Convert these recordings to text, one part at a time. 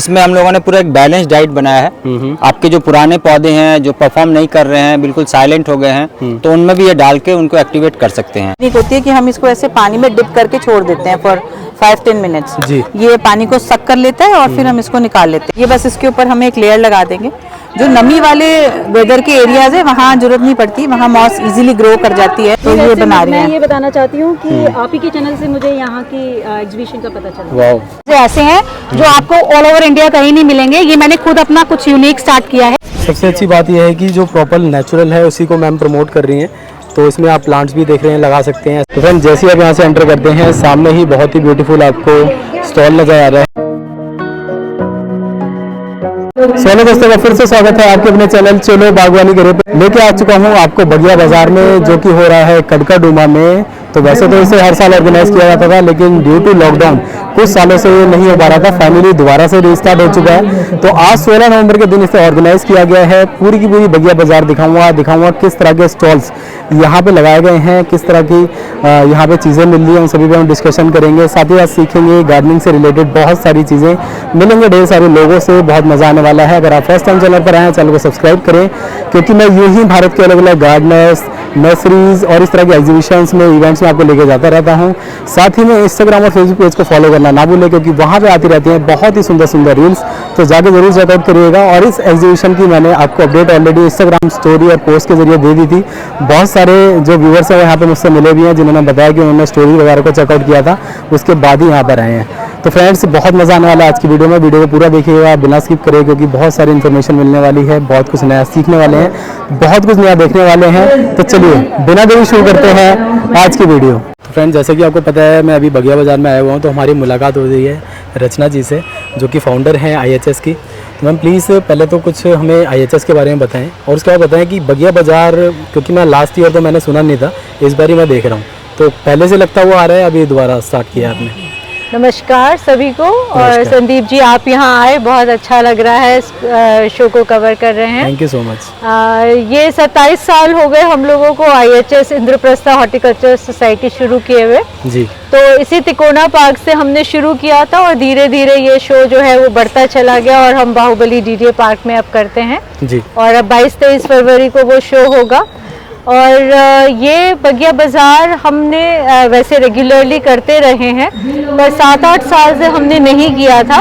इसमें हम लोगों ने पूरा एक बैलेंस डाइट बनाया है। आपके जो पुराने पौधे हैं जो परफॉर्म नहीं कर रहे हैं, बिल्कुल साइलेंट हो गए हैं, तो उनमें भी ये डाल के उनको एक्टिवेट कर सकते हैं। टेक्निक होती है कि हम इसको ऐसे पानी में डिप करके छोड़ देते हैं फॉर 5-10 मिनट्स। ये पानी को सक कर लेता है और फिर हम इसको निकाल लेते हैं। ये बस इसके ऊपर हम एक लेयर लगा देंगे। जो नमी वाले वेदर के एरियाज है वहाँ जरूरत नहीं पड़ती, वहाँ मॉस इजीली ग्रो कर जाती है। तो ये बना रही है। मैं ये बताना चाहती हूँ कि आप ही के चैनल से मुझे यहाँ की एग्जीबिशन का पता चला। ऐसे हैं जो आपको ऑल ओवर इंडिया कहीं नहीं मिलेंगे। ये मैंने खुद अपना कुछ यूनिक स्टार्ट किया है। सबसे अच्छी बात यह है कि जो प्रॉपर नेचुरल है उसी को मैम प्रमोट कर रही हैं, तो इसमें आप प्लांट्स भी देख रहे हैं, लगा सकते हैं। तो फ्रेंड जैसे आप यहाँ से एंटर करते हैं सामने ही बहुत ही ब्यूटीफुल आपको स्टॉल नजर आ रहा है। सोने दोस्तों का फिर से स्वागत है आपके अपने चैनल चलो बागवानी करे पे। लेके आ चुका हूँ आपको बगिया बाजार में, जो कि हो रहा है कड़काडूमा में। तो वैसे तो इसे हर साल ऑर्गेनाइज किया जाता था, लेकिन ड्यू टू लॉकडाउन कुछ सालों से ये नहीं हो पा रहा था। फाइनली दोबारा से रिस्टार्ट हो चुका है। तो आज 16 नवंबर के दिन इसे ऑर्गेनाइज किया गया है। पूरी की पूरी बगिया बाजार दिखाऊंगा किस तरह के स्टॉल्स यहाँ पे लगाए गए हैं, किस तरह की यहाँ पे चीज़ें मिल रही हैं, उन सभी पे हम डिस्कशन करेंगे। साथ ही साथ सीखेंगे गार्डनिंग से रिलेटेड बहुत सारी चीज़ें मिलेंगे, ढेर सारे लोगों से, बहुत मजा आने वाला है। अगर आप फर्स्ट टाइम चैनल पर आए हैं चैनल को सब्सक्राइब करें, क्योंकि मैं यूं ही भारत के अलग अलग गार्डनर्स, नर्सरीज और इस तरह के एग्जीबिशंस में, इवेंट्स में आपको लेके जाता रहता हूं। साथ ही में इंस्टाग्राम और फेसबुक पेज को फॉलो करना ना भूलें, क्योंकि वहां पे आती रहती हैं बहुत ही सुंदर सुंदर रील्स। तो जाके जरूर चेकआउट करिएगा। और इस एग्जीबिशन की मैंने आपको अपडेट ऑलरेडी इंस्टाग्राम स्टोरी और पोस्ट के जरिए दे दी थी। बहुत सारे जो व्यूअर्स हैं यहाँ पे मुझसे मिले भी हैं, जिन्होंने बताया कि उन्होंने स्टोरी वगैरह को चेकआउट किया था, उसके बाद ही यहाँ पर आए हैं। तो फ्रेंड्स बहुत मजा आने वाला है आज की वीडियो में। वीडियो को पूरा देखिएगा, बिना स्किप करें, क्योंकि बहुत सारी इन्फॉर्मेशन मिलने वाली है, बहुत कुछ नया सीखने वाले हैं, बहुत कुछ नया देखने वाले हैं। तो चलिए बिना देरी शुरू करते हैं आज की वीडियो। तो फ्रेंड्स जैसे कि आपको पता है मैं अभी बगिया बाजार में आया हुआ हूँ, तो हमारी मुलाकात हो रही है रचना जी से, जो कि फाउंडर हैं IHS की। तो मैम प्लीज़ पहले तो कुछ हमें IHS के बारे में बताएं, और उसके बाद बताएं कि बगिया बाजार, क्योंकि मैं लास्ट ईयर तो मैंने सुना नहीं था, इस बार ही मैं देख रहा हूँ। तो पहले से लगता हुआ आ रहा है, अभी दोबारा स्टार्ट किया आपने? नमस्कार सभी को। और संदीप जी आप यहाँ आए, बहुत अच्छा लग रहा है, शो को कवर कर रहे हैं। Thank you so much. ये 27 साल हो गए हम लोगों को IHS इंद्रप्रस्था हॉर्टिकल्चर सोसाइटी शुरू किए हुए जी। तो इसी तिकोना पार्क से हमने शुरू किया था, और धीरे धीरे ये शो जो है वो बढ़ता चला गया, और हम बाहुबली DDA पार्क में अब करते हैं जी। और अब 22-23 फरवरी को वो शो होगा। और ये बगिया बाज़ार हमने वैसे रेगुलरली करते रहे हैं, पर 7-8 साल से हमने नहीं किया था।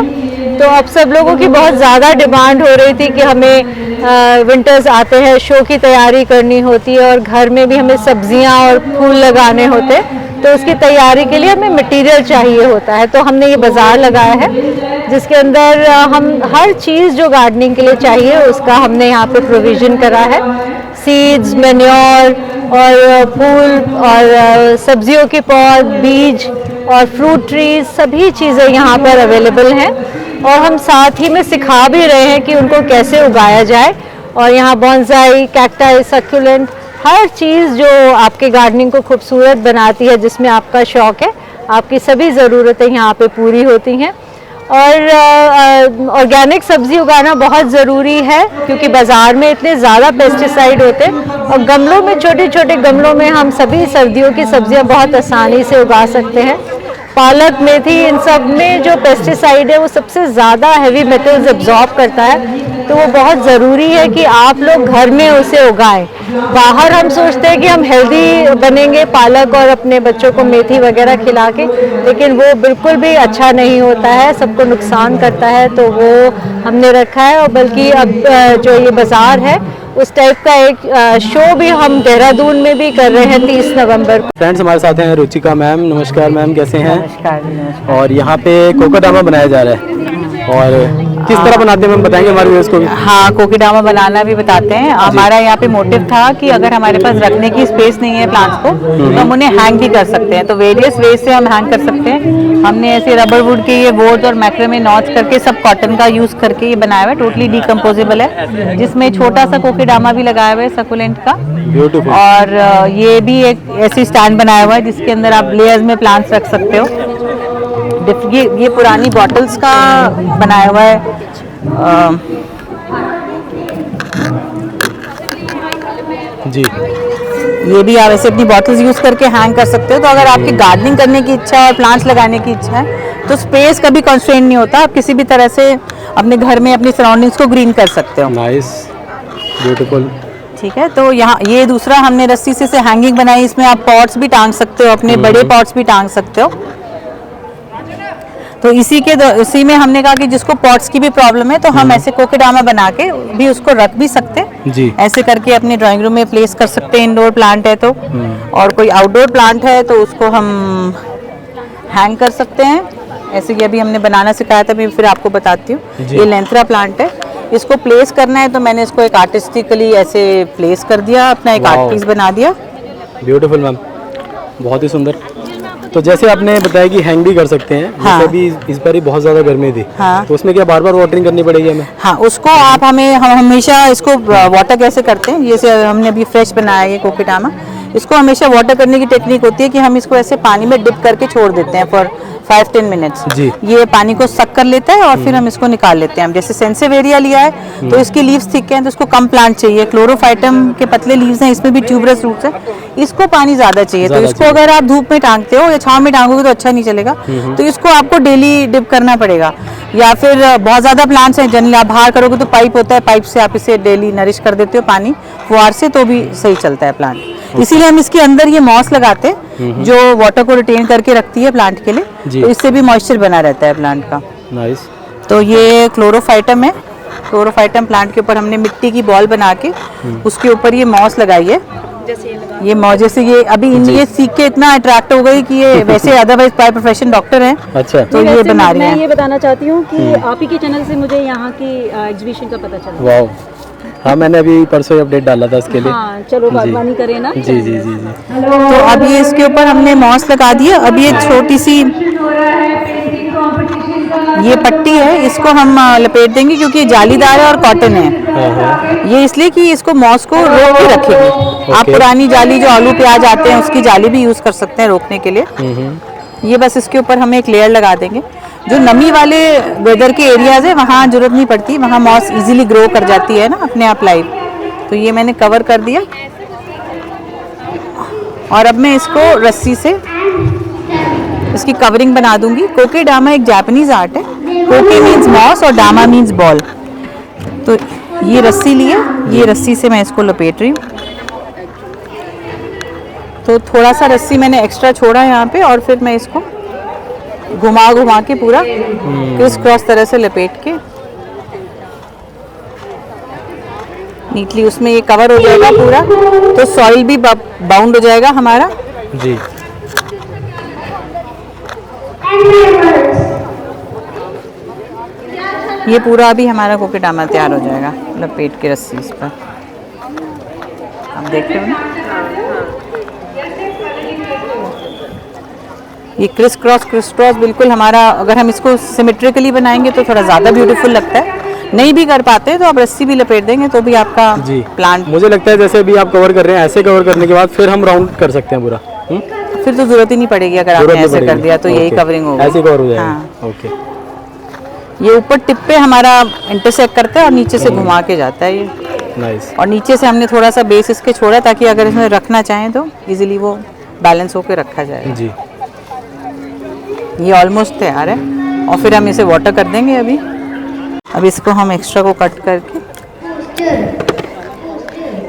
तो अब सब लोगों की बहुत ज़्यादा डिमांड हो रही थी कि हमें विंटर्स आते हैं, शो की तैयारी करनी होती है, और घर में भी हमें सब्जियां और फूल लगाने होते हैं, तो उसकी तैयारी के लिए हमें मटेरियल चाहिए होता है। तो हमने ये बाज़ार लगाया है, जिसके अंदर हम हर चीज़ जो गार्डनिंग के लिए चाहिए उसका हमने यहाँ पे प्रोविज़न करा है। सीड्स, मैन्योर और फूल और सब्जियों के पौध, बीज और फ्रूट ट्रीज, सभी चीज़ें यहाँ पर अवेलेबल हैं। और हम साथ ही में सिखा भी रहे हैं कि उनको कैसे उगाया जाए। और यहाँ बॉन्साई, कैक्टाई, सक्यूलेंट, हर चीज़ जो आपके गार्डनिंग को खूबसूरत बनाती है, जिसमें आपका शौक़ है, आपकी सभी ज़रूरतें यहाँ पे पूरी होती हैं। और ऑर्गेनिक सब्ज़ी उगाना बहुत ज़रूरी है, क्योंकि बाज़ार में इतने ज़्यादा पेस्टिसाइड होते हैं, और गमलों में, छोटे छोटे गमलों में हम सभी सर्दियों की सब्जियां बहुत आसानी से उगा सकते हैं। पालक, मेथी, इन सब में जो पेस्टिसाइड है वो सबसे ज़्यादा हैवी मेटल्स एब्जॉर्ब करता है। तो वो बहुत ज़रूरी है कि आप लोग घर में उसे उगाएं। बाहर हम सोचते हैं कि हम हेल्दी बनेंगे पालक और अपने बच्चों को मेथी वगैरह खिला के, लेकिन वो बिल्कुल भी अच्छा नहीं होता है, सबको नुकसान करता है। तो वो हमने रखा है। और बल्कि अब जो ये बाज़ार है उस टाइप का एक शो भी हम देहरादून में भी कर रहे हैं 30 नवंबर को। फ्रेंड्स हमारे साथ हैं रुचिका मैम। नमस्कार मैम, कैसे हैं? नमस्कार। और यहाँ पे कोकोडामा बनाया जा रहा है, और किस तरह बनाते हैं मैम, बताएंगे हमारे व्यूअर्स को भी? हाँ, कोकोडामा बनाना भी बताते हैं। हमारा यहाँ पे मोटिव था कि अगर हमारे पास रखने की स्पेस नहीं है प्लांट्स को, तो हम उन्हें हैंग भी कर सकते हैं। तो वेरियस वे से हम हैंग कर सकते हैं। हमने ऐसे रबर वुड के ये बोर्ड और मैक्रेमे नॉट्स करके, सब कॉटन का यूज करके ये बनाया हुआ है। टोटली डिकम्पोजेबल है, जिसमें छोटा सा कोकोडामा भी लगाया हुआ है सकुलेंट का। ब्यूटीफुल। और ये भी एक ऐसी स्टैंड बनाया हुआ है जिसके अंदर आप लेयर्स में प्लांट्स रख सकते हो। ये पुरानी बॉटल्स का बनाया हुआ है। जी, ये भी आप ऐसे अपनी बॉटल्स यूज करके हैंग कर सकते हो। तो अगर आपकी गार्डनिंग करने की इच्छा है और प्लांट्स लगाने की इच्छा है, तो स्पेस कभी कंस्ट्रेंट नहीं होता। आप किसी भी तरह से अपने घर में अपनी सराउंडिंग्स को ग्रीन कर सकते हो। Nice, beautiful. ठीक है, तो यहाँ ये दूसरा हमने रस्सी से हैंगिंग बनाई, इसमें आप पॉट्स भी टांग सकते हो, अपने बड़े पॉट्स भी टांग सकते हो। तो इसी में हमने कहा कि जिसको पॉट्स की भी प्रॉब्लम है तो हम ऐसे कोकेडामा बना के भी उसको रख भी सकते हैं जी। ऐसे करके अपने ड्राइंग रूम में प्लेस कर सकते हैं, इंडोर प्लांट है तो। और कोई आउटडोर प्लांट है तो उसको हम हैंग कर सकते हैं, ऐसे कि अभी हमने बनाना सिखाया था, मैं फिर आपको बताती हूँ। ये लेंथरा प्लांट है, इसको प्लेस करना है तो मैंने इसको एक आर्टिस्टिकली ऐसे प्लेस कर दिया, अपना एक आर्ट पीस बना दिया। ब्यूटीफुल मैम, बहुत ही सुंदर। तो जैसे आपने बताया कि हैंग भी कर सकते हैं, हाँ। जैसे अभी इस बार ही बहुत ज़्यादा गर्मी थी, हाँ। तो उसमें क्या बार बार वाटरिंग करनी पड़ेगी हमें? हाँ, उसको आप हम हमेशा इसको वाटर कैसे करते हैं, जैसे हमने अभी फ्रेश बनाया है कोकेडामा, इसको हमेशा वाटर करने की टेक्निक होती है कि हम इसको ऐसे पानी में डिप करके छोड़ देते हैं फॉर 5-10 मिनट्स। जी। ये पानी को सक कर लेता है और फिर हम इसको निकाल लेते हैं। हम जैसे सेंसेवेरिया लिया है तो इसकी लीव्स थिक हैं तो इसको कम प्लांट चाहिए, क्लोरोफाइटम के पतले लीव्स हैं, इसमें भी ट्यूबरस रूट्स हैं, इसको पानी ज्यादा चाहिए। तो इसको अगर आप धूप में टांगते हो या छांव में टांगोगे तो अच्छा नहीं चलेगा, तो इसको आपको डेली डिप करना पड़ेगा। या फिर बहुत ज्यादा प्लांट्स हैं, जनरली आप बाहर करोगे तो पाइप होता है, पाइप से आप इसे डेली नरिश कर देते हो पानी फुहार से, तो भी सही चलता है प्लांट। इसीलिए हम इसके अंदर ये मॉस लगाते हैं जो वाटर को रिटेन करके रखती है प्लांट के लिए, तो इससे भी मॉइस्चर बना रहता है प्लांट का। नाइस। तो ये क्लोरोफाइटम है, क्लोरोफाइटम प्लांट के ऊपर हमने मिट्टी की बॉल बना के उसके ऊपर ये मॉस लगाई है। ये मॉस जैसे ये अभी ये सीख के इतना अट्रैक्ट हो गई कि ये वैसे अदरवाइज बाय प्रोफेशन डॉक्टर हैं। अच्छा। तो ये बना रही मैं है। ये बताना चाहती हूँ कि आप ही के चैनल से मुझे यहाँ की एग्जीबिशन का पता चला। वाह, हाँ मैंने अभी परसों ही अपडेट डाला था इसके लिए। हाँ, चलो बागवानी करें ना। जी जी जी जी। तो अब ये इसके ऊपर हमने मॉस लगा दी है। अब ये छोटी सी ये पट्टी है, इसको हम लपेट देंगे क्योंकि ये जालीदार है और कॉटन है। ये इसलिए कि इसको मॉस को रोक के रखेगी। आप पुरानी जाली जो आलू प्याज आते हैं उसकी जाली भी यूज कर सकते हैं रोकने के लिए। ये बस इसके ऊपर हम एक लेयर लगा देंगे। जो नमी वाले वेदर के एरियाज है वहाँ जरूरत नहीं पड़ती, वहाँ मॉस इजीली ग्रो कर जाती है ना अपने आप लाइव। तो ये मैंने कवर कर दिया और अब मैं इसको रस्सी से इसकी कवरिंग बना दूंगी। कोकेडामा एक जापानीज आर्ट है, कोके मीन्स मॉस और डामा मीन्स बॉल। तो ये रस्सी लिए, ये रस्सी से मैं इसको लपेट रही हूँ। तो थोड़ा सा रस्सी मैंने एक्स्ट्रा छोड़ा यहाँ पे और फिर मैं इसको घुमा घुमा के पूरा क्रिस क्रॉस तरह से लपेट के नीटली उसमें ये कवर हो जाएगा पूरा, तो सॉइल भी बाउंड हो जाएगा हमारा। जी। ये पूरा अभी हमारा कोकेडामा तैयार हो जाएगा लपेट के रस्सी इस पर। आप देख रहे हो ना, ये क्रिस क्रॉस बिल्कुल हमारा। अगर हम इसको सिमेट्रिकली बनाएंगे तो थोड़ा ज़्यादा ब्यूटीफुल लगता है। नहीं भी कर पाते तो आप रस्सी भी लपेट देंगे तो भी आपका जी प्लांट। मुझे लगता है जैसे अभी आप कवर कर रहे हैं, ऐसे कवर करने के बाद फिर हम राउंड कर सकते हैं पूरा। फिर तो जरूरत ही नहीं पड़ेगी, अगर आपने ऐसे कर दिया तो यही कवरिंग होगी। ऐसे कवर हो जाएगा। हाँ। ओके। ये ऊपर टिप पे हमारा इंटरसेक्ट करता है और नीचे से घुमा के जाता है ये। नाइस। और नीचे से हमने थोड़ा सा बेस इसके छोड़ा ताकि अगर इसमें रखना चाहें तो इजीली वो बैलेंस होकर रखा जाए। जी। ये ऑलमोस्ट तैयार है और फिर हम इसे वाटर कर देंगे। अभी इसको हम एक्स्ट्रा को कट करके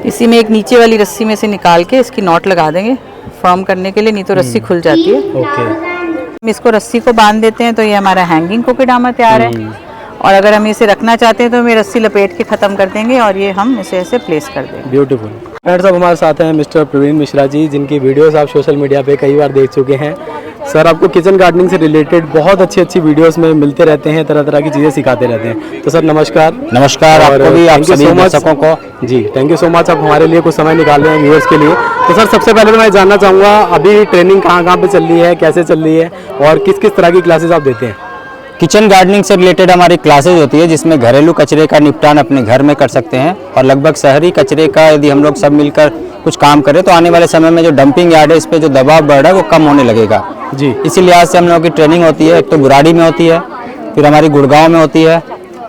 इसी में एक नीचे वाली रस्सी में से निकाल के इसकी नॉट लगा देंगे फॉर्म करने के लिए, नहीं तो रस्सी खुल जाती है। ओके। हम इसको रस्सी को बांध देते हैं तो ये हमारा हैंगिंग कोकेडामा तैयार है। और अगर हम इसे रखना चाहते हैं तो हम रस्सी लपेट के ख़त्म कर देंगे और ये हम इसे ऐसे प्लेस कर देंगे। ब्यूटीफुल। फ्रेंड्स, अब हमारे साथ हैं मिस्टर प्रवीण मिश्रा जी, जिनकी वीडियोस आप सोशल मीडिया पे कई बार देख चुके हैं। सर आपको किचन गार्डनिंग से रिलेटेड बहुत अच्छी वीडियोस में मिलते रहते हैं, तरह तरह की चीज़ें सिखाते रहते हैं। तो सर नमस्कार। नमस्कार आपको भी, आप सभी दर्शकों को। जी थैंक यू सो मच, आप हमारे लिए कुछ समय निकाल रहे हैं व्यूअर्स के लिए। तो सर सबसे पहले तो मैं जानना चाहूँगा अभी ट्रेनिंग कहाँ पे चल रही है, कैसे चल रही है और किस किस तरह की क्लासेस आप देते हैं? किचन गार्डनिंग से रिलेटेड हमारी क्लासेज होती है जिसमें घरेलू कचरे का निपटान अपने घर में कर सकते हैं और लगभग शहरी कचरे का यदि हम लोग सब मिलकर कुछ काम करें तो आने वाले समय में जो डंपिंग यार्ड है इस पे जो दबाव बढ़ रहा है वो कम होने लगेगा। जी। इसी लिहाज से हम लोगों की ट्रेनिंग होती है, एक तो बुराड़ी में होती है, फिर हमारी गुड़गांव में होती है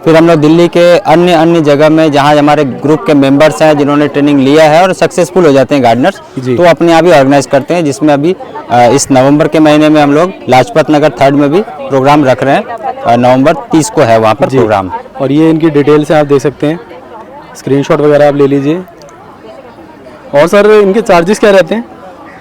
फिर हम लोग दिल्ली के अन्य अन्य जगह में जहाँ हमारे ग्रुप के मेंबर्स हैं जिन्होंने ट्रेनिंग लिया है और सक्सेसफुल हो जाते हैं गार्डनर्स, तो अपने आप ही ऑर्गेनाइज करते हैं, जिसमें अभी इस नवंबर के महीने में हम लोग लाजपत नगर 3rd में भी प्रोग्राम रख रहे हैं। नवंबर 30 को है वहाँ पर प्रोग्राम। और ये इनकी डिटेल्स हैं, आप देख सकते हैं, स्क्रीनशॉट वगैरह आप ले लीजिए। और सर इनके चार्जेस क्या रहते हैं?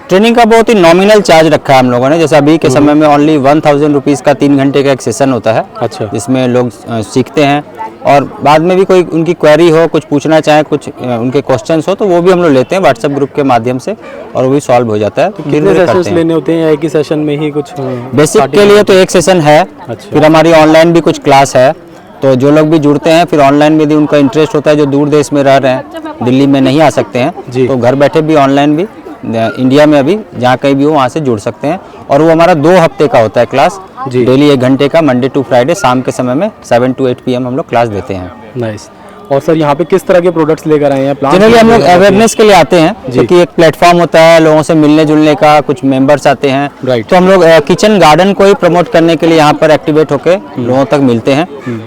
ट्रेनिंग का बहुत ही नॉमिनल चार्ज रखा है हम लोगों ने। जैसे अभी के समय में ओनली 1000 रुपीज़ का 3 घंटे का एक सेशन होता है। अच्छा। जिसमें लोग सीखते हैं और बाद में भी कोई उनकी क्वेरी हो, कुछ पूछना चाहें, कुछ उनके क्वेश्चंस हो, तो वो भी हम लोग लेते हैं व्हाट्सएप ग्रुप के माध्यम से और वो भी सॉल्व हो जाता है। तो कितने सेशंस लेने होते हैं या एक ही सेशन में ही कुछ? बेसिक के लिए तो एक सेशन है। अच्छा। फिर हमारी ऑनलाइन भी कुछ क्लास है, तो जो लोग भी जुड़ते हैं फिर ऑनलाइन में भी उनका इंटरेस्ट होता है, जो दूर देश में रह रहे हैं, दिल्ली में नहीं आ सकते हैं, तो घर बैठे भी ऑनलाइन भी इंडिया में अभी जहाँ कहीं भी हो वहाँ से जुड़ सकते हैं। और वो हमारा 2 हफ्ते का होता है क्लास, डेली 1 घंटे का, मंडे टू फ्राइडे शाम के समय में 7 to 8 PM हम लोग क्लास देते हैं। नाइस। और सर यहाँ पे किस तरह के प्रोडक्ट्स लेकर आए हैं? जनरली हम लोग अवेयरनेस के लिए आते हैं, क्योंकि एक प्लेटफॉर्म होता है लोगों से मिलने जुलने का, कुछ मेंबर्स आते हैं, तो हम लोग किचन गार्डन को ही प्रमोट करने के लिए यहाँ पर एक्टिवेट होकर लोगों तक मिलते हैं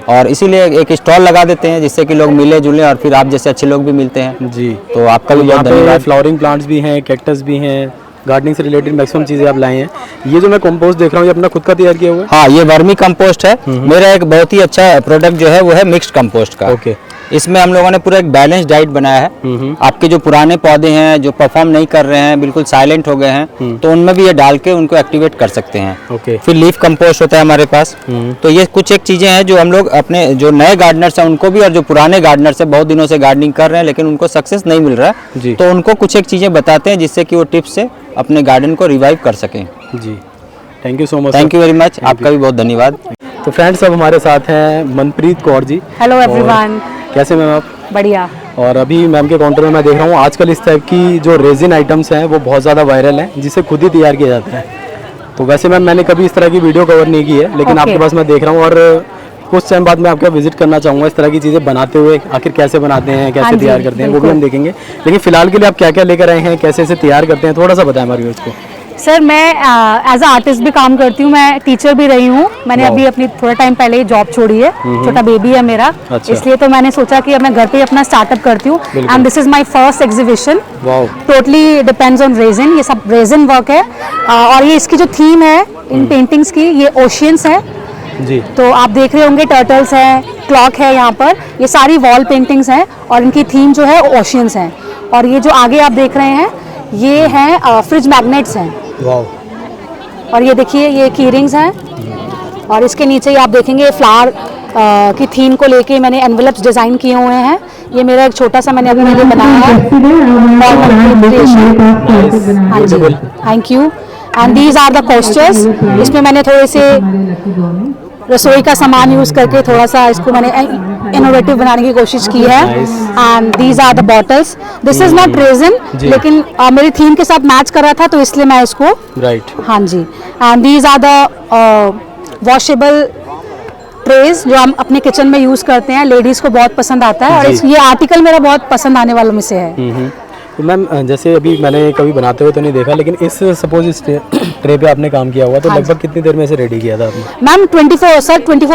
और इसीलिए एक स्टॉल लगा देते हैं जिससे कि लोग मिले जुले और फिर आप जैसे अच्छे लोग भी मिलते हैं जी। तो आपका भी बहुत धन्यवाद। फ्लावरिंग प्लांट्स भी हैं, कैक्टस भी हैं, गार्डनिंग से रिलेटेड मैक्सिमम चीजें आप लाए हैं। ये जो मैं कंपोस्ट देख रहा हूँ ये अपना खुद का तैयार किया हुआ है? हाँ, ये वर्मी कंपोस्ट है। मेरा एक बहुत ही अच्छा प्रोडक्ट जो है वो है मिक्स्ड कंपोस्ट का। ओके। इसमें हम लोगों ने पूरा एक बैलेंस डाइट बनाया है। आपके जो पुराने पौधे हैं जो परफॉर्म नहीं कर रहे हैं, बिल्कुल साइलेंट हो गए हैं, तो उनमें भी ये डाल के उनको एक्टिवेट कर सकते हैं। ओके। फिर लीफ कंपोस्ट होता है हमारे पास। तो ये कुछ एक चीजें हैं जो हम लोग अपने जो नए गार्डनर्स हैं उनको भी और जो पुराने गार्डनर्स हैं बहुत दिनों से गार्डनिंग कर रहे हैं लेकिन उनको सक्सेस नहीं मिल रहा है, तो उनको कुछ एक चीजें बताते हैं जिससे कि वो टिप्स से अपने गार्डन को रिवाइव कर सकें। जी, thank you so much. Thank you very much, आपका भी बहुत धन्यवाद। तो फ्रेंड्स अब हमारे साथ हैं मनप्रीत कौर जी। Hello everyone. कैसे मैम आप? बढ़िया। और अभी मैम के काउंटर में मैं देख रहा हूँ आजकल इस टाइप की जो रेजिन आइटम्स हैं वो बहुत ज़्यादा वायरल हैं, जिसे खुद ही तैयार किया जाता है। तो वैसे मैम मैंने कभी इस तरह की वीडियो कवर नहीं की है, लेकिन आपके पास मैं देख रहा हूँ और कुछ टाइम बाद मैं आपका विजिट करना चाहूँगा इस तरह की चीज़ें बनाते हुए। आखिर कैसे बनाते हैं, कैसे तैयार करते हैं, वो भी हम देखेंगे। लेकिन फिलहाल के लिए आप क्या क्या लेकर आए हैं, कैसे इसे तैयार करते हैं, थोड़ा सा बताएं हमारे व्यूअर्स को। सर मैं एज अ आर्टिस्ट भी काम करती हूँ, मैं टीचर भी रही हूँ। मैंने अभी अपनी थोड़ा टाइम पहले ही जॉब छोड़ी है, छोटा बेबी है मेरा। अच्छा। इसलिए तो मैंने सोचा कि अब मैं घर पे ही अपना स्टार्टअप करती हूँ and this is my first exhibition. Totally depends on resin, ये सब रेजिन वर्क है। और ये इसकी जो थीम है इन पेंटिंग्स की, ये ओशियंस है जी। तो आप देख रहे होंगे टर्टल्स हैं, क्लॉक है यहाँ पर, ये सारी वॉल पेंटिंग्स हैं और इनकी थीम जो है ओशियंस है। और ये जो आगे आप देख रहे हैं ये हैं फ्रिज मैग्नेट्स हैं। और ये देखिए ये की रिंग्स हैं और इसके नीचे ही आप देखेंगे फ्लावर की थीम को लेके मैंने एनवेलप्स डिजाइन किए हुए हैं। ये मेरा एक छोटा सा मैंने अभी बनाया है। हाँ जी, thank you. And these are the coasters. इसमें मैंने थोड़े से रसोई का सामान यूज करके थोड़ा सा इसको मैंने इनोवेटिव बनाने की कोशिश की है। And these are the bottles. This is not resin, लेकिन मेरी थीम के साथ मैच कर रहा था तो इसलिए मैं इसको हाँ जी। And these are the washable trays जो हम अपने किचन में यूज करते हैं, लेडीज को बहुत पसंद आता है और ये आर्टिकल मेरा बहुत पसंद आने वालों में से है। तो मैम जैसे अभी मैंने कभी बनाते हुए तो नहीं देखा, लेकिन इस सपोज इस ट्रे पे आपने काम किया हुआ तो लगभग कितनी देर में इसे रेडी किया था आपने? मैम 24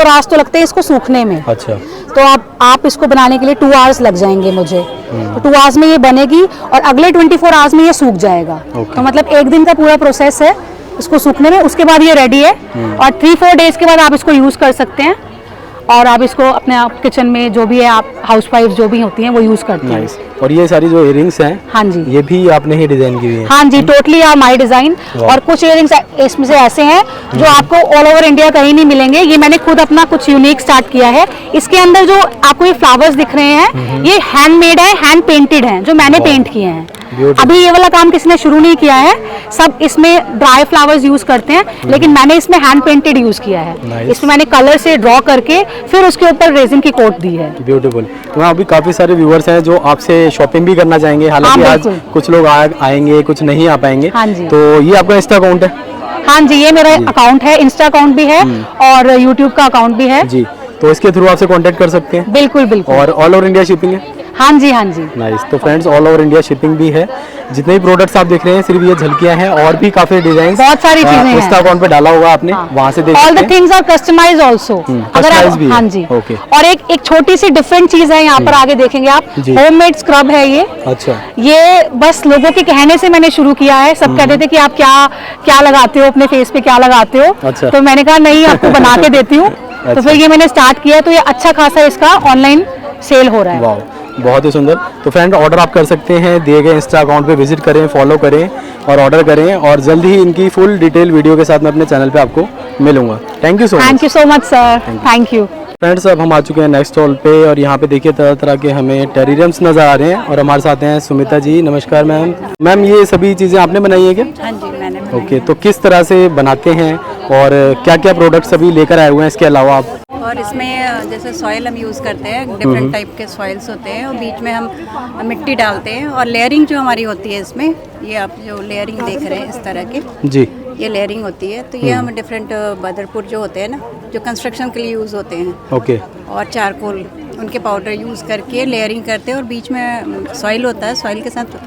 आवर्स तो लगते हैं इसको सूखने में। अच्छा। तो आप इसको बनाने के लिए 2 आवर्स लग जाएंगे मुझे। तो 2 आवर्स में ये बनेगी और अगले 24 आवर्स में ये सूख जाएगा। तो मतलब 1 दिन का पूरा प्रोसेस है इसको सूखने में, उसके बाद ये रेडी है। और 3-4 डेज के बाद आप इसको यूज कर सकते हैं और आप इसको अपने आप किचन में जो भी है आप हाउसवाइफ जो भी होती हैं वो यूज करती हैं। और ये सारी जो इयरिंग्स हैं, हाँ जी, ये भी आपने ही डिजाइन की हुई है? हाँ जी, टोटली आर माय डिजाइन। और कुछ इयरिंग्स इसमें से ऐसे हैं जो आपको ऑल ओवर इंडिया कहीं नहीं मिलेंगे। ये मैंने खुद अपना कुछ यूनिक स्टार्ट किया है। इसके अंदर जो आपको ये फ्लावर्स दिख रहे हैं ये हैंडमेड है, हैंड पेंटेड है, जो मैंने पेंट किए हैं। अभी ये वाला काम किसी ने शुरू नहीं किया है, सब इसमें ड्राई फ्लावर्स यूज करते हैं, लेकिन मैंने इसमें हैंड पेंटेड यूज किया है। इसमें मैंने कलर से ड्रॉ करके फिर उसके ऊपर रेजिन की कोट दी है। ब्यूटीफुल। तो अभी काफी सारे व्यूअर्स हैं जो आपसे शॉपिंग भी करना चाहेंगे, हालांकि आज कुछ लोग आएंगे कुछ नहीं आ पाएंगे। हाँ जी। तो ये आपका इंस्टा अकाउंट है? हाँ जी, ये मेरा अकाउंट है, इंस्टा अकाउंट भी है और यूट्यूब का अकाउंट भी है जी। तो इसके थ्रू आपसे कांटेक्ट कर सकते हैं? बिल्कुल बिल्कुल। और ऑल ओवर इंडिया शिपिंग है? हाँ जी, हाँ जी। नाइस। तो friends all over India shipping भी है। जितने भी प्रोडक्ट्स आप देख रहे हैं सिर्फ ये झलकियां हैं, और भी काफी डिजाइन बहुत सारी चीजें हैं। इंस्टा अकाउंट पे डाला होगा आपने, वहां से देख ऑल सकते द हैं। Things are customize also. अगर customize आप भी है। हाँ जी, Okay. और एक छोटी सी डिफरेंट चीज है यहाँ पर आगे देखेंगे आप, जी। होममेड स्क्रब है ये। अच्छा। ये बस लोगों के कहने से मैंने शुरू किया है। सब कहते थे कि आप क्या क्या लगाते हो अपने फेस पे, क्या लगाते हो। अच्छा। तो मैंने कहा नहीं, आपको बना के देती हूँ। तो फिर ये मैंने स्टार्ट किया, तो ये अच्छा खासा इसका ऑनलाइन सेल हो रहा है। वाह, बहुत ही सुंदर। तो फ्रेंड ऑर्डर आप कर सकते हैं, दिए गए इंस्टा अकाउंट पे विजिट करें, फॉलो करें और ऑर्डर करें, और जल्द ही इनकी फुल डिटेल वीडियो के साथ मैं अपने चैनल पे आपको मिलूंगा। Thank you so much. Thank you so much sir, thank you. Friends अब हम आ चुके हैं नेक्स्ट स्टॉल पे, और यहाँ पे देखिए तरह तरह के हमें टेरियम्स नज़र आ रहे हैं, और हमारे साथ हैं सुमिता जी। नमस्कार मैम। मैम ये सभी चीज़ें आपने बनाई है क्या? हाँ जी, मैंने ओके, तो किस तरह से बनाते हैं और क्या क्या प्रोडक्ट्स अभी लेकर आए हुए हैं इसके अलावा आप? और इसमें जैसे सॉइल हम यूज़ करते हैं, डिफरेंट टाइप के सॉइल्स होते हैं, और बीच में हम मिट्टी डालते हैं, और लेयरिंग जो हमारी होती है इसमें, ये आप जो लेयरिंग देख रहे हैं इस तरह के, जी। ये लेयरिंग होती है। तो ये हम डिफरेंट बदरपुर जो होते हैं ना, जो कंस्ट्रक्शन के लिए यूज़ होते हैं, ओके। और चारकोल उनके पाउडर यूज़ करके लेयरिंग करते हैं, और बीच में सॉइल होता है, सॉइल के साथ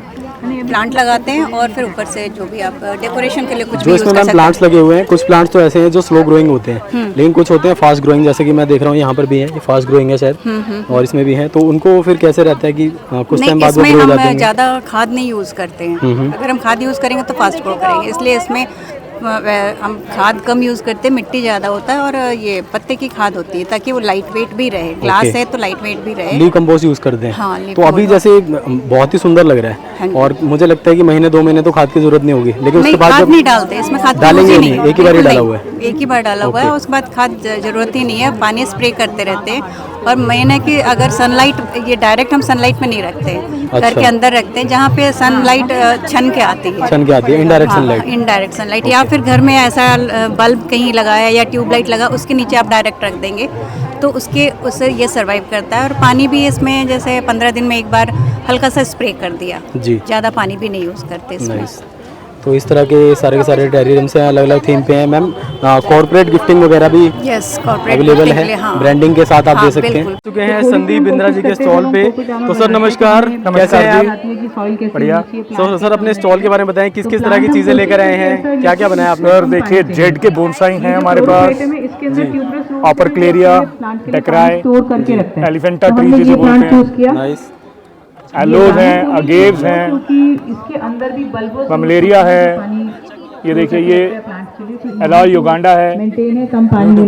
प्लांट लगाते हैं, और फिर ऊपर से जो भी आप डेकोरेशन के लिए कुछ भी जो यूज़ इसमें कर मैम सकते प्लांट्स लगे हुए हैं, कुछ प्लांट्स तो ऐसे हैं जो स्लो ग्रोइंग होते हैं, लेकिन कुछ होते हैं फास्ट ग्रोइंग, जैसे कि मैं देख रहा हूँ यहाँ पर भी है, ये फास्ट ग्रोइंग है शायद, और इसमें भी है। तो उनको फिर कैसे रहता है कि कुछ नहीं, टाइम बाद वो इसमें ग्रो हो जाते हम हैं? ज़्यादा खाद नहीं यूज़ करते हैं। अगर हम खाद यूज़ करेंगे तो फास्ट ग्रो करेंगे, इसलिए इसमें हम खाद कम यूज़ करते हैं, मिट्टी ज़्यादा होता है, और ये पत्ते की खाद होती है, ताकि वो लाइट वेट भी रहे। ग्लास है तो लाइट वेट भी रहे। ली कंपोस्ट यूज़ करते हैं। हाँ, ली तो अभी कंपोस्ट। जैसे बहुत ही सुंदर लग रहा है, हाँ जी। और मुझे लगता है कि महीने 2 महीने तो खाद की जरूरत नहीं होगी, लेकिन उसके नहीं, बाद खाद जब नहीं डालते इसमें, खाद डालेंगे यूज़ ही नहीं, एक ही बार ही बिल्कुल डाला नहीं। हुआ है। एक ही बार डाला हुआ है, उसके बाद खाद जरूरत ही नहीं है, पानी स्प्रे करते रहते हैं। और मेन है कि अगर सनलाइट, ये डायरेक्ट हम सनलाइट में नहीं रखते हैं, घर अच्छा। के अंदर रखते हैं, जहाँ पे सनलाइट छन के आती है। छन के आती है, इनडायरेक्ट सनलाइट। इनडायरेक्ट सनलाइट, या फिर घर में ऐसा बल्ब कहीं लगाया या ट्यूबलाइट लगा, उसके नीचे आप डायरेक्ट रख देंगे, तो उससे ये सर्वाइव करता है। और पानी भी इसमें जैसे 15 दिन में एक बार हल्का सा स्प्रे कर दिया, जी। ज़्यादा पानी भी नहीं यूज़ करते इसमें। नाइस। तो इस तरह के सारे टेरियम्स हैं, अलग अलग थीम पे हैं मैम। कॉर्पोरेट गिफ्टिंग वगैरह भी यस, कॉर्पोरेट अवेलेबल गिफ्टिंग के लिए, है, हाँ। ब्रांडिंग के साथ आप हाँ, दे सकते हैं। बिल्कुल। चुके हैं संदीप बिंद्रा जी के स्टॉल पे। तो सर नमस्कार, कैसे हैं आप? बढ़िया। सर अपने स्टॉल के बारे में बताएं, किस किस तरह की चीजें लेकर आए हैं, क्या क्या बनाया आपने? सर देखिए, जेड के बोनसाई हैं हमारे पास, ऑपर क्लेरिया, टेक्राई, एलिफेंटा ट्री जिसे बोलते हैं, नाइस। एलोज हैं, अगेव्स हैं, पमलेरिया है, ये देखिए ये एलॉय युगांडा है,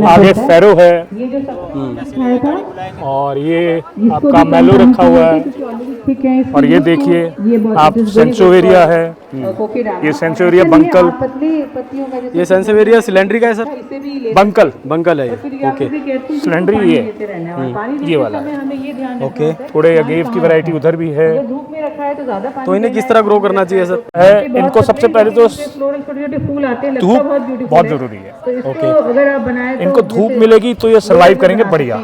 आगे फेरो है, और ये आपका मेलो रखा हुआ है, और ये देखिए आप सेंसोवेरिया है, ये सेंसोवेरिया बंकल, ये सेंसेवेरिया सिलेंडरी का है सर? बंकल है ये, ओके। सिलेंडरी ये वाला है। ओके। थोड़े अगेव की वैरायटी उधर भी है। तो इन्हें किस तरह ग्रो करना चाहिए सर? इनको सबसे पहले तो धूप बहुत जरूरी है। ओके। इनको धूप मिलेगी तो ये सरवाइव करेंगे बढ़िया।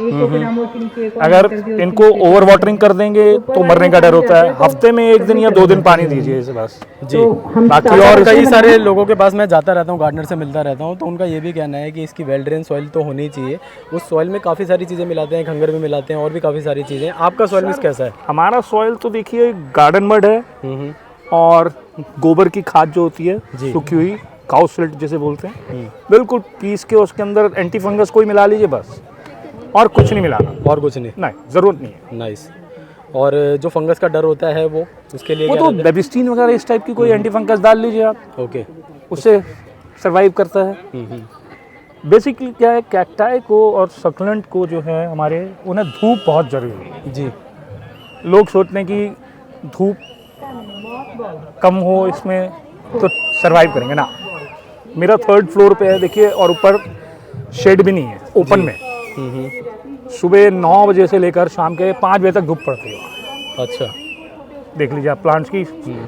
अगर इनको ओवर वाटरिंग कर देंगे तो मरने का डर होता है। हफ्ते में 1 दिन या 2 दिन पानी दीजिए इसे बस जी। बाकी। और कई सारे लोगों के पास मैं जाता रहता हूँ, गार्डनर से मिलता रहता हूँ, तो उनका ये भी कहना है कि इसकी वेल ड्रेन सॉइल तो होनी चाहिए। उस सॉइल में काफ़ी सारी चीज़ें मिलाते हैं, खंगर भी मिलाते हैं, और भी काफ़ी सारी चीज़ें। आपका सॉइल मिक्स कैसा है? हमारा सॉइल तो देखिए गार्डन मड है, और गोबर की खाद जो होती है सूखी हुई, काउ सिल्ट जिसे बोलते हैं, बिल्कुल पीस के उसके अंदर एंटी फंगस कोई मिला लीजिए बस, और कुछ नहीं मिलाना। और कुछ नहीं? नहीं, ज़रूरत नहीं है। नाइस। और जो फंगस का डर होता है वो उसके लिए वो क्या तो रहता है? बेबिस्टीन वगैरह इस टाइप की कोई एंटी फंगस डाल लीजिए आप, ओके। उससे सरवाइव करता है। बेसिकली क्या है, कैक्टाई को और सकलेंट को जो है हमारे, उन्हें धूप बहुत जरूरी है जी। लोग सोचते हैं कि धूप कम हो इसमें तो सरवाइव करेंगे ना। मेरा 3rd फ्लोर पे है देखिए, और ऊपर शेड भी नहीं है, ओपन में। सुबह 9 बजे से लेकर शाम के 5 बजे तक धूप पड़ती है। अच्छा। देख लीजिए आप प्लांट्स की,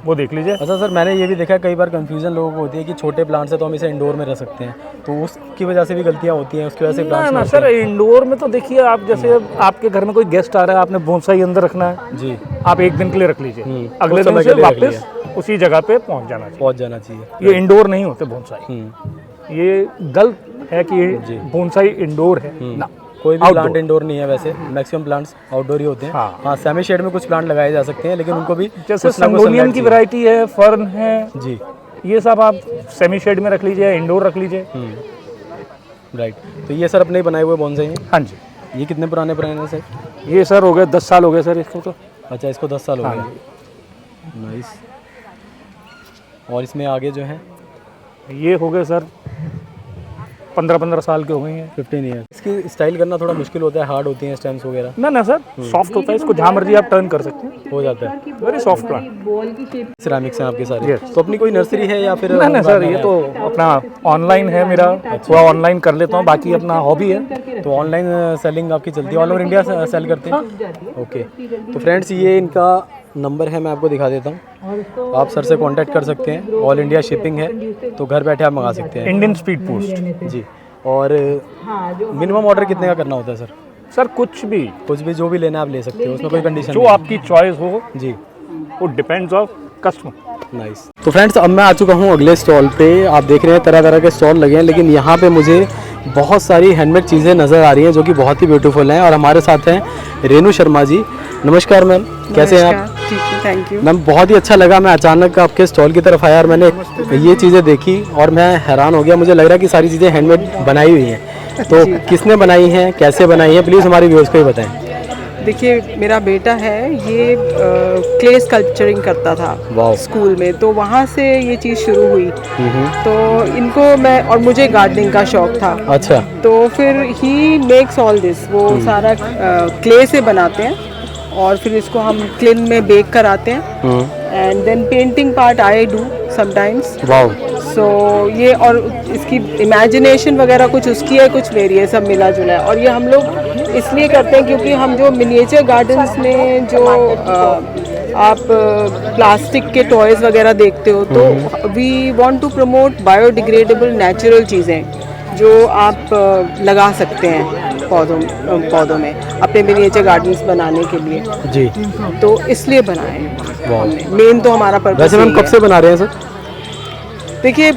वो देख लीजिए। अच्छा सर, मैंने ये भी देखा कई बार कंफ्यूजन लोगों को होती है कि छोटे प्लांट्स है तो हम इसे इंडोर में रख सकते हैं, तो उसकी वजह से भी गलतियाँ होती हैं, उसकी वजह से ना प्लांट्स ना सर, इंडोर में तो देखिए आप, जैसे आपके घर में कोई गेस्ट आ रहा है, आपने बोनसाई अंदर रखना है जी, आप 1 दिन के लिए रख लीजिए, अगले कुछ दिन समय से के लिए रख वापस उसी जगह पे पहुंच जाना चाहिए। चाहिए। ये इंडोर नहीं होते बोनसाई, ये गलत है कि बोनसाई इंडोर है ना। कोई भी Outdoor। प्लांट इंडोर नहीं है वैसे, मैक्सिमम प्लांट्स आउटडोर ही होते हैं। हाँ। हाँ, सेमी शेड में कुछ प्लांट लगाए जा सकते हैं, लेकिन उनको भी जैसे कुछ ना कुछ संगोनियम sunlight की चाहिए। वैरायटी है, फर्न है, जी। ये सब आप सेमी शेड में रख लीजिए, इंडोर रख लीजिए। राइट, तो ये सर अपने ही बनाए हुए बॉन्साई हैं। हाँ जी, ये कितने पुराने हैं सर? ये सर हो गए 10 साल हो गए सर इसको तो। अच्छा, इसको 10 साल हो हाँ गए। नाइस। और इसमें आगे जो है ये हो गए सर 15-15 साल के हो गए हैं। 15 ईयर। इसकी स्टाइल करना थोड़ा मुश्किल होता है, हार्ड होती हैं स्टेम्स वगैरह? ना सर, सॉफ्ट होता है, इसको जहाँ मर्जी आप टर्न कर सकते हैं, हो जाता है। Very soft plant. सिरामिक्स हैं आपके सारे? Yes। तो अपनी कोई नर्सरी है या फिर? ना सर, ये तो अपना ऑनलाइन है मेरा, थोड़ा ऑनलाइन कर लेता हूँ, बाकी अपना हॉबी है। तो ऑनलाइन सेलिंग आपकी चलती है, ऑल ओवर इंडिया सेल करते हैं? ओके। तो फ्रेंड्स, ये इनका नंबर है, मैं आपको दिखा देता हूँ। आप सर से कांटेक्ट कर सकते हैं, ऑल इंडिया शिपिंग है, तो घर बैठे आप मंगा सकते हैं। इंडियन स्पीड पोस्ट जी। और मिनिमम ऑर्डर कितने का करना होता है सर? सर कुछ भी जो भी लेना आप ले सकते हो, उसमें कोई कंडीशन जो आपकी चॉइस हो, जी, वो डिपेंड्स ऑफ कस्टमर। नाइस। तो फ्रेंड्स, अब मैं आ चुका हूँ अगले स्टॉल पे। आप देख रहे हैं तरह तरह के स्टॉल लगे हैं, लेकिन यहाँ पे मुझे बहुत सारी हैंडमेड चीज़ें नज़र आ रही हैं जो कि बहुत ही ब्यूटीफुल हैं। और हमारे साथ हैं रेनू शर्मा जी। नमस्कार मैम, कैसे हैं आप? ठीक है, थैंक यू। मैम, बहुत ही अच्छा लगा, मैं अचानक आपके स्टॉल की तरफ आया और मैंने ये चीज़ें देखी और मैं हैरान हो गया। मुझे लग रहा है कि सारी चीज़ें हैंडमेड बनाई हुई हैं। तो किसने बनाई हैं, कैसे बनाई हैं, प्लीज़ हमारे व्यूअर्स को ही बताएं। देखिए, मेरा बेटा है, ये क्ले स्कल्पचरिंग करता था वाह। स्कूल में, तो वहाँ से ये चीज़ शुरू हुई। तो इनको मैं, और मुझे गार्डनिंग का शौक था। अच्छा। तो फिर ही मेक्स ऑल दिस, वो सारा क्ले से बनाते हैं और फिर इसको हम क्लिन में बेक कराते हैं। And then painting part I do sometimes. वाह। सो ये, और इसकी इमेजिनेशन वगैरह कुछ उसकी है, कुछ मेरी है, सब मिला जुला है। और ये हम लोग इसलिए करते हैं क्योंकि हम जो मिनिएचर गार्डन्स में जो आप प्लास्टिक के टॉयज़ वगैरह देखते हो, तो we want to promote biodegradable natural चीज़ें जो आप लगा सकते हैं पौधों में अपने मिनिएचर गार्डन्स बनाने के लिए। जी। तो इसलिए बनाए हैं। मेन तो हमारा पर्पस। वैसे मैम कब से बना रहे हैं सर? देखिए,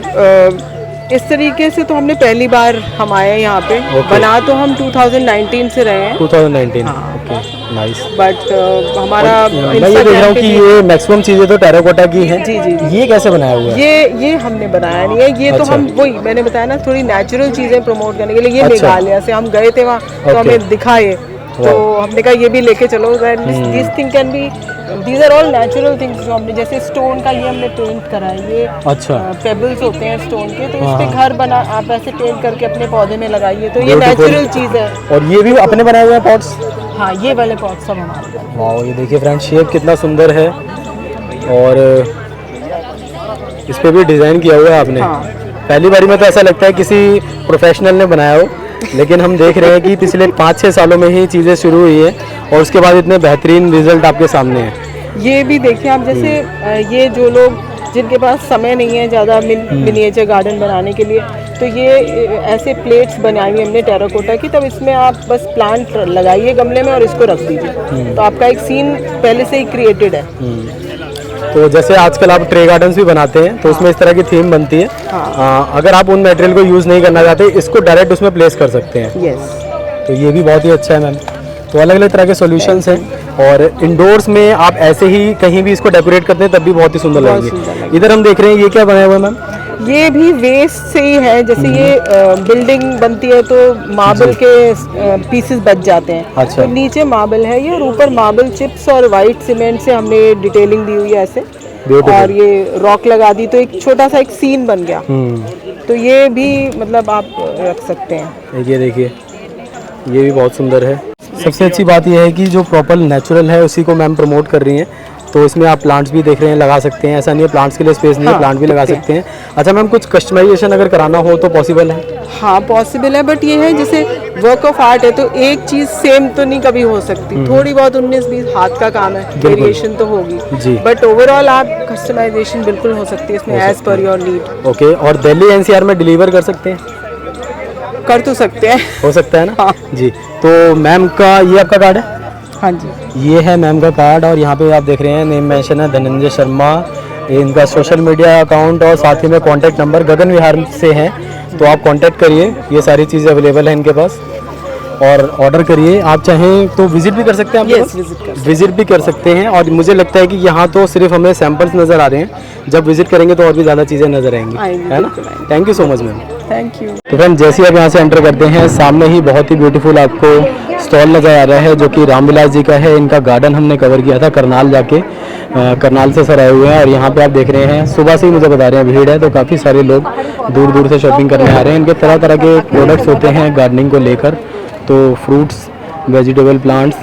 इस तरीके से तो हमने पहली बार हम आए यहाँ पे। बना तो हम 2019 से रहे हैं। 2019। Okay, nice. बट हमारा मैं ये देख रहा हूँ कि ये मैक्सिमम चीज़ें तो टेराकोटा की हैं। जी, जी। ये कैसे बनाया हुआ है? ये हमने बनाया नहीं है, ये तो अच्छा। हम वही मैंने बताया ना, थोड़ी नेचुरल चीज़ें प्रमोट करने के लिए। ये अच्छा। मेघालय से हम गए थे वहाँ, तो हमें दिखाए, तो हमने कहा ये भी लेके चलो। This thing can be, these are all natural things जो हमने, जैसे स्टोन का ये हमने पेंट करा है। ये अच्छा। पेबल्स होते हैं स्टोन के, तो इस पे घर बना, आप ऐसे पेंट करके अपने पौधे में लगाइए, तो ये नेचुरल चीज़ है। और ये भी अपने बनाए हुए हैं पॉट्स? हाँ, ये वाले पॉट सब हमारे। वाह, ये देखिए फ्रेंड, शेप कितना सुंदर है और इस पे भी डिज़ाइन किया हुआ है आपने। हाँ। पहली बारी में तो ऐसा लगता है किसी प्रोफेशनल ने बनाया हो, लेकिन हम देख रहे हैं कि पिछले 5-6 सालों में ही चीज़ें शुरू हुई हैं और उसके बाद इतने बेहतरीन रिजल्ट आपके सामने हैं। ये भी देखिए आप, जैसे ये जो लोग जिनके पास समय नहीं है ज़्यादा मिनिएचर गार्डन बनाने के लिए, तो ये ऐसे प्लेट्स बनाई हुई हमने टेराकोटा की। तब इसमें आप बस प्लांट लगाइए गमले में और इसको रख दीजिए, तो आपका एक सीन पहले से ही क्रिएटेड है। तो जैसे आजकल आप ट्रे गार्डन्स भी बनाते हैं, तो उसमें इस तरह की थीम बनती है। अगर आप उन मटेरियल को यूज़ नहीं करना चाहते, इसको डायरेक्ट उसमें प्लेस कर सकते हैं। यस। तो ये भी बहुत ही अच्छा है मैम। तो अलग अलग तरह के सॉल्यूशंस हैं, और इंडोर्स में आप ऐसे ही कहीं भी इसको डेकोरेट करते हैं तब भी बहुत ही सुंदर लगेगी। इधर हम देख रहे हैं, ये क्या बनाया हुआ है मैम? ये भी वेस्ट से ही है। जैसे ये बिल्डिंग बनती है तो मार्बल के पीसेस बच जाते हैं। अच्छा। तो नीचे मार्बल है ये, और ऊपर मार्बल चिप्स और वाइट सीमेंट से हमने डिटेलिंग दी हुई है ऐसे, और ये रॉक लगा दी, तो एक छोटा सा एक सीन बन गया। तो ये भी मतलब आप रख सकते हैं। ये देखिए, ये भी बहुत सुंदर है। सबसे अच्छी बात यह है कि जो प्रॉपर नेचुरल है उसी को मैम प्रमोट कर रही हैं। तो इसमें आप प्लांट्स भी देख रहे हैं, लगा सकते हैं। ऐसा नहीं है प्लांट्स के लिए स्पेस नहीं है, प्लांट भी लगा सकते हैं। अच्छा मैम, कुछ कस्टमाइजेशन अगर कराना हो तो पॉसिबल है? हाँ, पॉसिबल है, बट ये है जैसे वर्क ऑफ आर्ट है, तो एक चीज़ सेम तो नहीं कभी हो सकती। थोड़ी बहुत 19-20 हाथ का काम है, वेरिएशन तो होगी, बट ओवरऑल आप कस्टमाइजेशन बिल्कुल हो सकती है इसमें, as per your need. Okay. और दिल्ली एनसीआर में डिलीवर कर सकते हैं? कर तो सकते हैं, हो सकता है ना। हाँ। जी। तो मैम का ये आपका कार्ड है? हाँ जी, ये है मैम का कार्ड, और यहाँ पे आप देख रहे हैं नेम मेंशन है धनंजय शर्मा, ये इनका सोशल मीडिया अकाउंट, और साथ ही में कॉन्टैक्ट नंबर गगन विहार से हैं, तो आप कॉन्टैक्ट करिए। ये सारी चीज़ें अवेलेबल हैं इनके पास। और ऑर्डर करिए। आप चाहें तो विजिट भी कर सकते हैं आपके Yes, पास? विजिट भी कर सकते हैं। और मुझे लगता है कि यहाँ तो सिर्फ हमें सैंपल्स नज़र आ रहे हैं, जब विजिट करेंगे तो और भी ज़्यादा चीज़ें नज़र आएंगी, है ना? Thank you so much ma'am. Thank you. तो फ्रेंड, जैसे ही आप यहाँ से एंटर करते हैं, सामने ही बहुत ही ब्यूटीफुल आपको स्टॉल नज़र आ रहा है जो कि रामविलास जी का है। इनका गार्डन हमने कवर किया था करनाल जाके, करनाल से सर आए हुए हैं। और यहाँ पे आप देख रहे हैं सुबह से ही मुझे बता रहे हैं भीड़ है, तो काफ़ी सारे लोग दूर दूर से शॉपिंग करने आ रहे हैं। इनके तरह तरह के प्रोडक्ट्स होते हैं गार्डनिंग को लेकर, तो फ्रूट्स, वेजिटेबल प्लांट्स,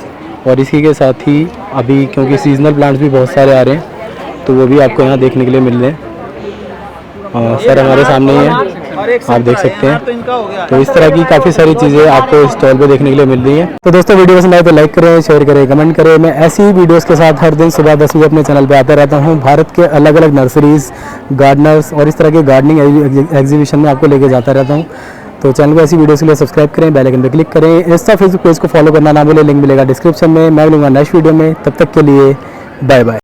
और इसी के साथ ही अभी क्योंकि सीजनल प्लांट्स भी बहुत सारे आ रहे हैं तो वो भी आपको यहाँ देखने के लिए मिल रहे हैं। सर हमारे सामने ही है, आप देख सकते हैं। तो इस तरह की काफ़ी सारी चीज़ें आपको स्टॉल पे देखने के लिए मिल रही हैं। तो दोस्तों, वीडियो पसंद आए तो लाइक करें, शेयर करें, कमेंट करें। मैं ऐसी ही वीडियोस के साथ हर दिन सुबह 10 बजे अपने चैनल पे आता रहता हूँ। भारत के अलग अलग नर्सरीज, गार्डनर्स और इस तरह के गार्डनिंग एग्जीबिशन में आपको लेके जाता रहता हूँ। तो चैनल को ऐसी वीडियोस के लिए सब्सक्राइब करें, बेल आइकन पर क्लिक करें। इंस्टा फेसबुक पेज को फॉलो करना ना भूलें, लिंक मिलेगा डिस्क्रिप्शन में। मैं मिलूंगा नेक्स्ट वीडियो में, तब तक के लिए बाय बाय।